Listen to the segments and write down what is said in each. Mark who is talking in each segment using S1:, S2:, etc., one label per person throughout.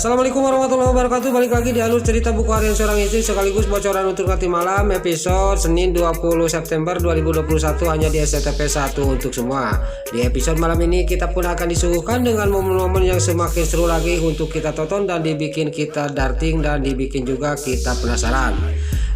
S1: Assalamualaikum warahmatullahi wabarakatuh. Balik lagi di alur cerita buku harian seorang istri sekaligus bocoran untuk nanti malam episode Senin 20 September 2021 hanya di SCTV 1 untuk semua. Di episode malam ini kita pun akan disuguhkan dengan momen-momen yang semakin seru lagi untuk kita tonton dan dibikin kita darting dan dibikin juga kita penasaran.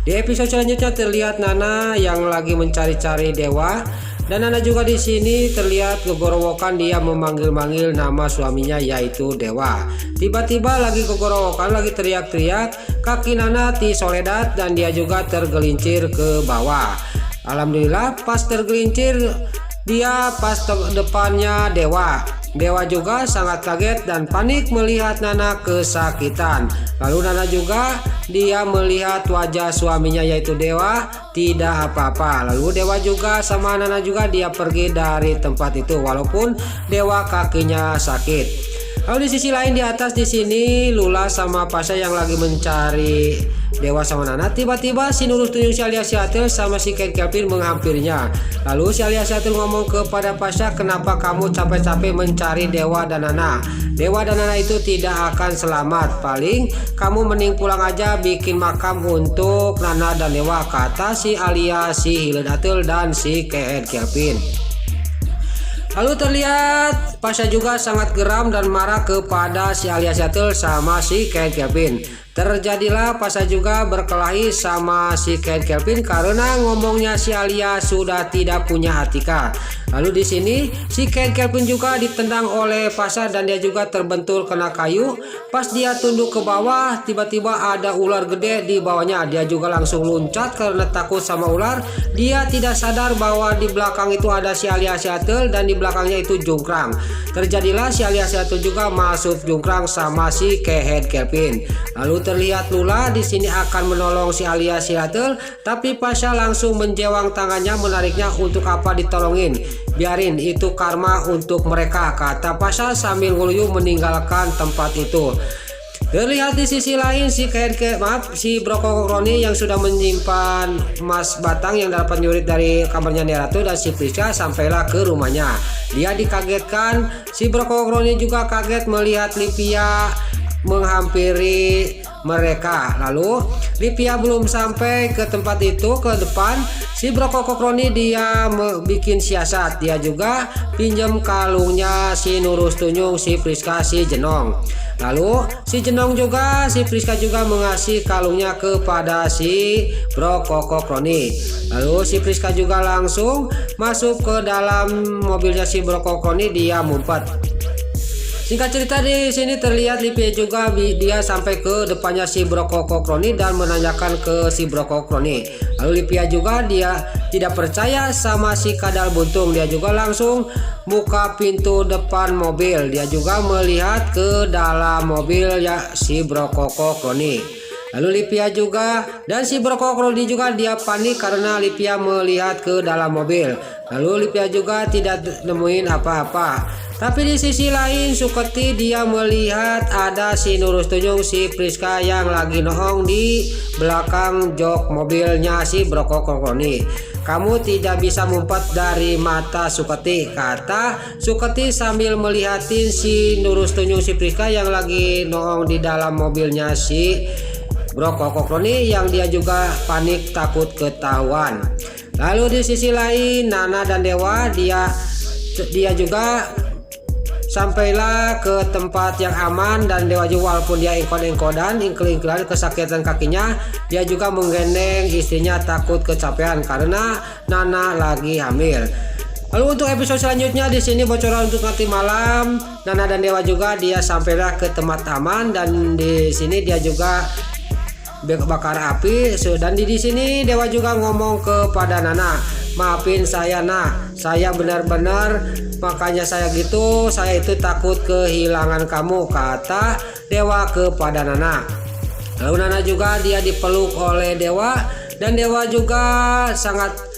S1: Di episode selanjutnya terlihat Nana yang lagi mencari-cari Dewa. Dan Nana juga di sini terlihat kegorowokan dia memanggil-manggil nama suaminya yaitu Dewa. Tiba-tiba lagi kegorowokan, lagi teriak-teriak, kaki Nana ti Soledad dan dia juga tergelincir ke bawah. Alhamdulillah pas tergelincir dia pas depannya Dewa. Dewa juga sangat kaget dan panik melihat Nana kesakitan. Lalu Nana juga dia melihat wajah suaminya yaitu Dewa tidak apa-apa. Lalu Dewa juga sama Nana juga dia pergi dari tempat itu walaupun Dewa kakinya sakit. Lalu di sisi lain di atas di sini Lula sama Pasha yang lagi mencari Dewa sama Nana. Tiba-tiba si Nurul Tuyung si alias Siatel sama si Ken Kelvin menghampirinya. Lalu si alias Siatel ngomong kepada Pasha, kenapa kamu capek-capek mencari Dewa dan Nana? Dewa dan Nana itu tidak akan selamat. Paling kamu mending pulang aja bikin makam untuk Nana dan Dewa, kata si alias si Hiledatel dan si Ken Kelvin. Lalu terlihat Pasha juga sangat geram dan marah kepada si alias Siatel sama si Ken Kelvin. Terjadilah Pasha juga berkelahi sama si Ken Kelvin karena ngomongnya si alias sudah tidak punya Atika. Lalu di sini si Ken Kelvin juga ditendang oleh Pasha dan dia juga terbentur kena kayu. Pas dia tunduk ke bawah, tiba-tiba ada ular gede di bawahnya. Dia juga langsung loncat karena takut sama ular. Dia tidak sadar bahwa di belakang itu ada si alias Siatel dan di belakangnya itu Jungkrang. Terjadilah si alias Siatel juga masuk Jungkrang sama si Ken Kelvin. Lalu terlihat Lula di sini akan menolong si alias Siatel, tapi Pasha langsung menjewang tangannya menariknya. Untuk apa ditolongin? Biarin itu karma untuk mereka, kata Pasha sambil ngeluyu meninggalkan tempat itu. Terlihat di sisi lain si Brokok Roni yang sudah menyimpan emas batang yang dapat nyurit dari kamarnya Neratu dan si Priska sampailah ke rumahnya. Dia dikagetkan, si Brokok Roni juga kaget melihat Livia menghampiri mereka. Lalu Livia belum sampai ke tempat itu ke depan, si Brokok Roni dia bikin siasat. Dia juga pinjam kalungnya si Nurul Tuyung, si Priska, si Jenong. Lalu si Jenong juga si Priska juga mengasih kalungnya kepada si Brokok Roni. Lalu si Priska juga langsung masuk ke dalam mobilnya si Brokok Roni, dia ngumpet. Singkat cerita di sini terlihat Livia juga dia sampai ke depannya si Brokok Roni dan menanyakan ke si Brokok Roni. Lalu Livia juga dia tidak percaya sama si Kadal Buntung. Dia juga langsung buka pintu depan mobil. Dia juga melihat ke dalam mobil ya si Brokok Roni. Lalu Livia juga dan si Brokok Roni juga dia panik karena Livia melihat ke dalam mobil. Lalu Livia juga tidak nemuin apa-apa. Tapi di sisi lain Suketi dia melihat ada si Nurul Tuyung, si Priska yang lagi nohong di belakang jok mobilnya si Brokok Roni. Kamu tidak bisa ngumpet dari mata Suketi, kata Suketi sambil melihatin si Nurul Tuyung, si Priska yang lagi nohong di dalam mobilnya si Brokok Roni yang dia juga panik takut ketahuan. Lalu di sisi lain Nana dan Dewa dia juga sampailah ke tempat yang aman dan Dewa juga walaupun dia engkod-engkodan ingkel-ingkelan kesakitan kakinya, dia juga menggendeng istrinya takut kecapean karena Nana lagi hamil. Lalu untuk episode selanjutnya di sini bocoran untuk nanti malam, Nana dan Dewa juga dia sampailah ke tempat aman dan di sini dia juga bakar api dan di sini Dewa juga ngomong kepada Nana, maafin saya Nah, saya benar-benar makanya saya gitu, saya itu takut kehilangan kamu, kata Dewa kepada Nana. Lalu Nana juga dia dipeluk oleh Dewa dan Dewa juga sangat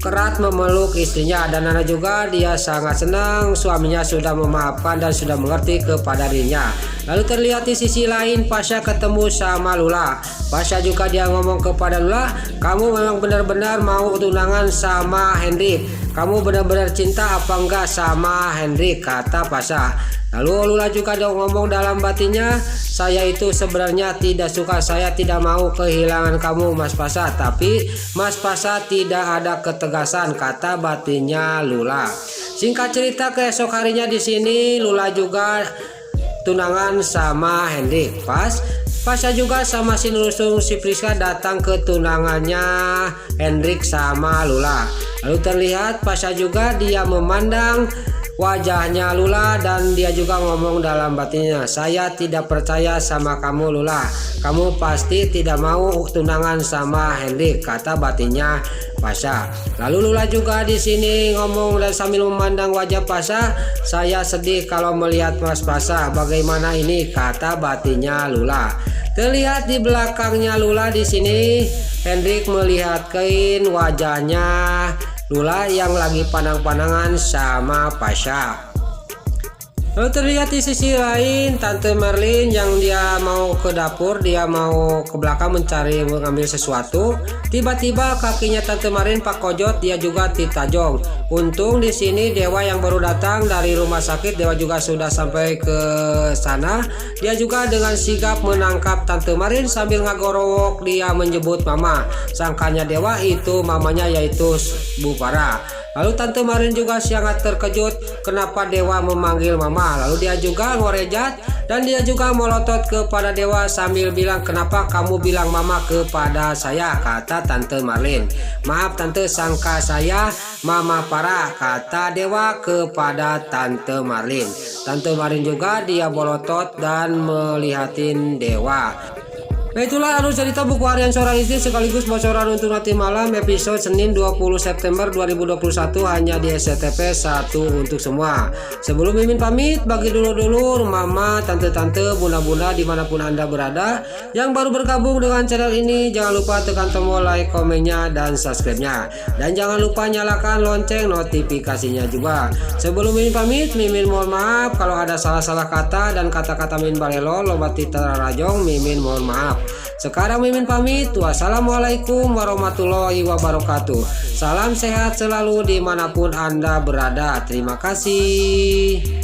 S1: kerat memeluk istrinya dan Nana juga dia sangat senang suaminya sudah memaafkan dan sudah mengerti kepada dirinya. Lalu terlihat di sisi lain Pasha ketemu sama Lula. Pasha juga dia ngomong kepada Lula, kamu memang benar-benar mau tunangan sama Hendrik, kamu benar-benar cinta apa enggak sama Hendrik, kata Pasha. Lalu Lula juga ngomong dalam batinnya, saya itu sebenarnya tidak suka, saya tidak mau kehilangan kamu Mas Pasha. Tapi Mas Pasha tidak ada ketegasan, kata batinnya Lula. Singkat cerita, keesok harinya di sini Lula juga tunangan sama Hendrik. Pasha juga sama si Nurusung si Priska datang ke tunangannya Hendrik sama Lula. Lalu terlihat Pasha juga dia memandang wajahnya Lula dan dia juga ngomong dalam batinnya, saya tidak percaya sama kamu Lula, kamu pasti tidak mau tunangan sama Hendrik, kata batinnya Pasha. Lalu Lula juga di sini ngomong dan sambil memandang wajah Pasha, saya sedih kalau melihat Mas Pasha, bagaimana ini, kata batinnya Lula. Terlihat di belakangnya Lula di sini Hendrik melihatkan wajahnya Lula yang lagi pandang-pandangan sama Pasha. Lalu terlihat di sisi lain Tante Marlin yang dia mau ke dapur, dia mau ke belakang mengambil sesuatu. Tiba-tiba kakinya Tante Marlin Pak Kojot dia juga ditajong. Untung di sini Dewa yang baru datang dari rumah sakit, Dewa juga sudah sampai ke sana. Dia juga dengan sigap menangkap Tante Marlin sambil ngagorowok dia menyebut mama. Sangkanya Dewa itu mamanya yaitu Bu Farah. Lalu Tante Marlin juga sangat terkejut kenapa Dewa memanggil mama. Lalu dia juga ngorejat dan dia juga melotot kepada Dewa sambil bilang, kenapa kamu bilang mama kepada saya, kata Tante Marlin. Maaf Tante, sangka saya Mama Farah, kata Dewa kepada Tante Marlin. Tante Marlin juga dia melotot dan melihatin Dewa. Nah, itulah alur cerita buku harian seorang istri sekaligus bocoran untuk nanti malam episode Senin 20 September 2021 hanya di SCTV 1 untuk semua. Sebelum Mimin pamit, bagi dulur-dulur, mama, tante-tante, bunda-bunda dimanapun anda berada yang baru bergabung dengan channel ini, jangan lupa tekan tombol like, komennya, dan subscribe-nya. Dan jangan lupa nyalakan lonceng notifikasinya juga. Sebelum Mimin pamit, Mimin mohon maaf kalau ada salah-salah kata dan kata-kata Mimin balelo, lobat titara rajong, Mimin mohon maaf. Sekarang Mimin pamit. Wassalamualaikum warahmatullahi wabarakatuh. Salam sehat selalu dimanapun anda berada. Terima kasih.